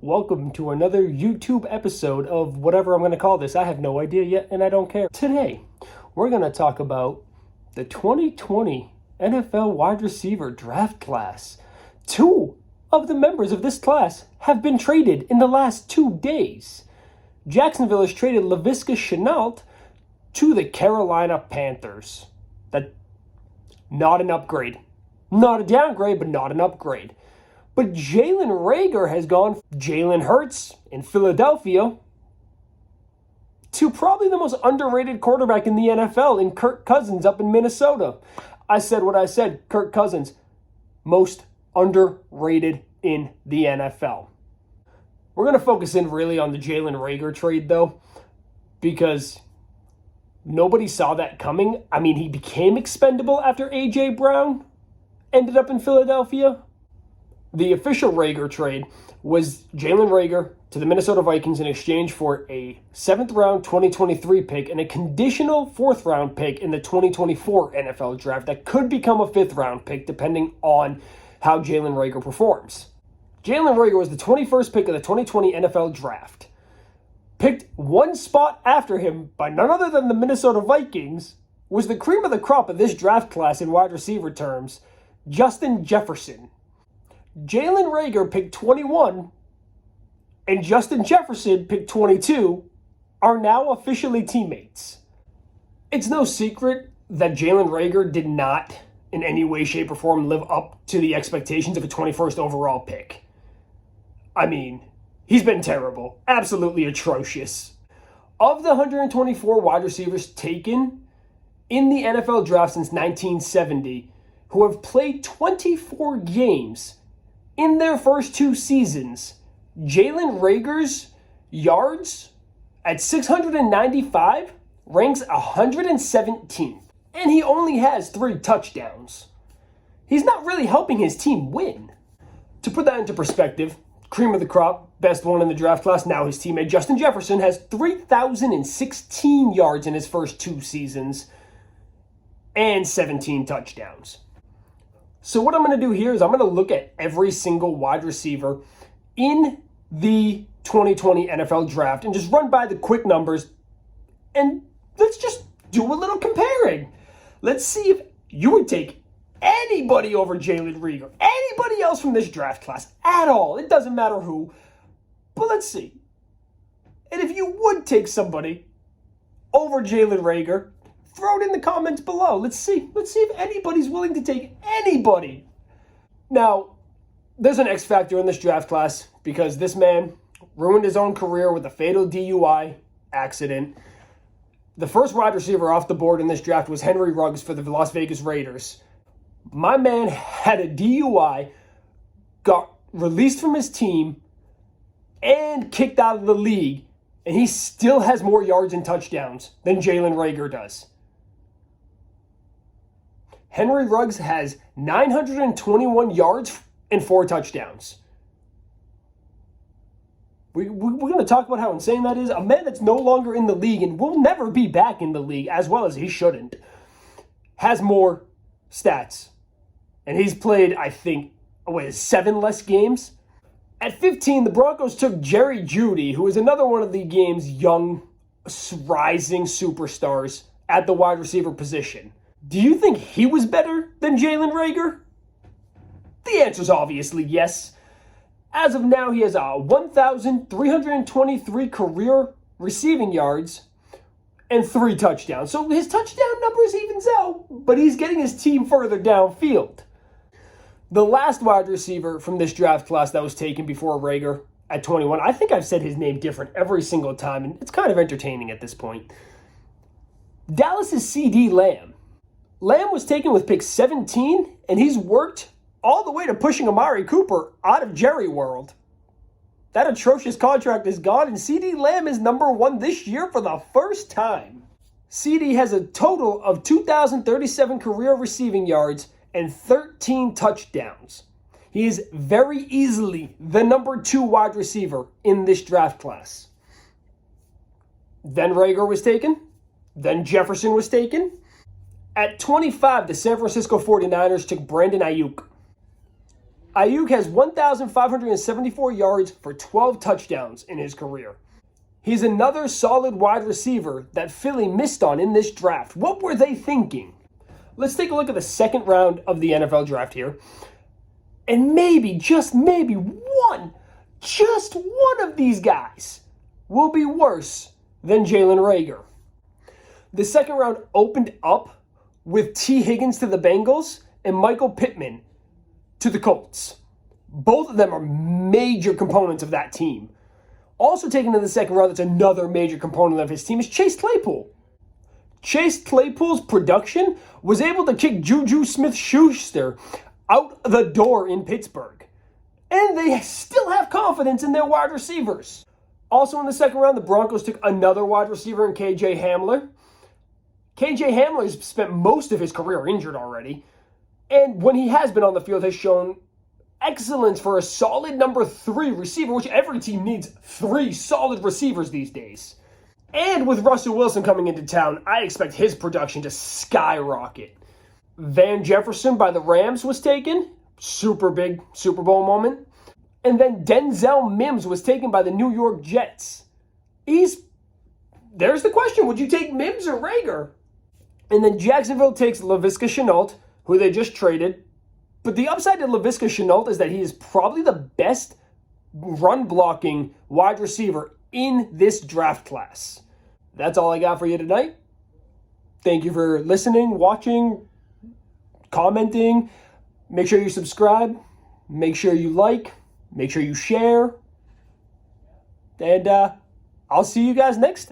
Welcome to another YouTube episode of whatever I'm going to call this. I have no idea yet, and I don't care. Today, we're going to talk about the 2020 NFL wide receiver draft class. Two of the members of this class have been traded in the last 2 days. Jacksonville has traded Laviska Shenault to the Carolina Panthers. Not an upgrade. Not a downgrade, but not an upgrade. But Jalen Reagor has gone Jalen Hurts in Philadelphia to probably the most underrated quarterback in the NFL in Kirk Cousins up in Minnesota. I said what I said. Kirk Cousins, most underrated in the NFL. We're going to focus in really on the Jalen Reagor trade, though, because nobody saw that coming. I mean, he became expendable after A.J. Brown ended up in Philadelphia. The official Reagor trade was Jalen Reagor to the Minnesota Vikings in exchange for a 7th-round 2023 pick and a conditional 4th-round pick in the 2024 NFL Draft that could become a 5th-round pick depending on how Jalen Reagor performs. Jalen Reagor was the 21st pick of the 2020 NFL Draft. Picked one spot after him by none other than the Minnesota Vikings, was the cream of the crop of this draft class in wide receiver terms, Justin Jefferson. Jalen Reagor picked 21 and Justin Jefferson picked 22 are now officially teammates. It's no secret that Jalen Reagor did not in any way, shape, or form live up to the expectations of a 21st overall pick. I mean, he's been terrible. Absolutely atrocious. Of the 124 wide receivers taken in the NFL draft since 1970, who have played 24 games in their first 2 seasons, Jalen Reagor's yards at 695 ranks 117th. And he only has 3 touchdowns. He's not really helping his team win. To put that into perspective, cream of the crop, best one in the draft class, now his teammate Justin Jefferson has 3,016 yards in his first 2 seasons and 17 touchdowns. So what I'm going to do here is I'm going to look at every single wide receiver in the 2020 NFL Draft and just run by the quick numbers and let's just do a little comparing. Let's see if you would take anybody over Jalen Reagor, anybody else from this draft class at all. It doesn't matter who, but let's see. And if you would take somebody over Jalen Reagor, throw it in the comments below. Let's see if anybody's willing to take anybody. Now, there's an X factor in this draft class because this man ruined his own career with a fatal DUI accident. The first wide receiver off the board in this draft was Henry Ruggs for the Las Vegas Raiders. My man had a DUI, got released from his team, and kicked out of the league, and he still has more yards and touchdowns than Jalen Reagor does. Henry Ruggs has 921 yards and 4 touchdowns. We're going to talk about how insane that is. A man that's no longer in the league and will never be back in the league, as well as he shouldn't, has more stats. And he's played, I think, 7 less games. At 15, the Broncos took Jerry Jeudy, who is another one of the game's young, rising superstars at the wide receiver position. Do you think he was better than Jalen Reagor? The answer is obviously yes. As of now, he has 1,323 career receiving yards and 3 touchdowns. So his touchdown numbers evens out, but he's getting his team further downfield. The last wide receiver from this draft class that was taken before Reagor at 21, I think I've said his name different every single time, and it's kind of entertaining at this point. Dallas's CeeDee Lamb. Lamb was taken with pick 17, and he's worked all the way to pushing Amari Cooper out of Jerry World. That atrocious contract is gone, and CeeDee Lamb is number 1 this year for the first time. CeeDee has a total of 2,037 career receiving yards and 13 touchdowns. He is very easily the number 2 wide receiver in this draft class. Then Reagor was taken. Then Jefferson was taken. At 25, the San Francisco 49ers took Brandon Ayuk. Ayuk has 1,574 yards for 12 touchdowns in his career. He's another solid wide receiver that Philly missed on in this draft. What were they thinking? Let's take a look at the second round of the NFL draft here. And maybe, just maybe, one of these guys will be worse than Jalen Reagor. The second round opened up with T. Higgins to the Bengals and Michael Pittman to the Colts. Both of them are major components of that team. Also taken in the second round, that's another major component of his team, is Chase Claypool. Chase Claypool's production was able to kick Juju Smith-Schuster out the door in Pittsburgh. And they still have confidence in their wide receivers. Also in the second round, the Broncos took another wide receiver in KJ Hamler. KJ Hamler has spent most of his career injured already. And when he has been on the field, has shown excellence for a solid number 3 receiver, which every team needs 3 solid receivers these days. And with Russell Wilson coming into town, I expect his production to skyrocket. Van Jefferson by the Rams was taken. Super big Super Bowl moment. And then Denzel Mims was taken by the New York Jets. There's the question, would you take Mims or Reagor? And then Jacksonville takes Laviska Shenault, who they just traded. But the upside to Laviska Shenault is that he is probably the best run-blocking wide receiver in this draft class. That's all I got for you tonight. Thank you for listening, watching, commenting. Make sure you subscribe. Make sure you like. Make sure you share. And I'll see you guys next time.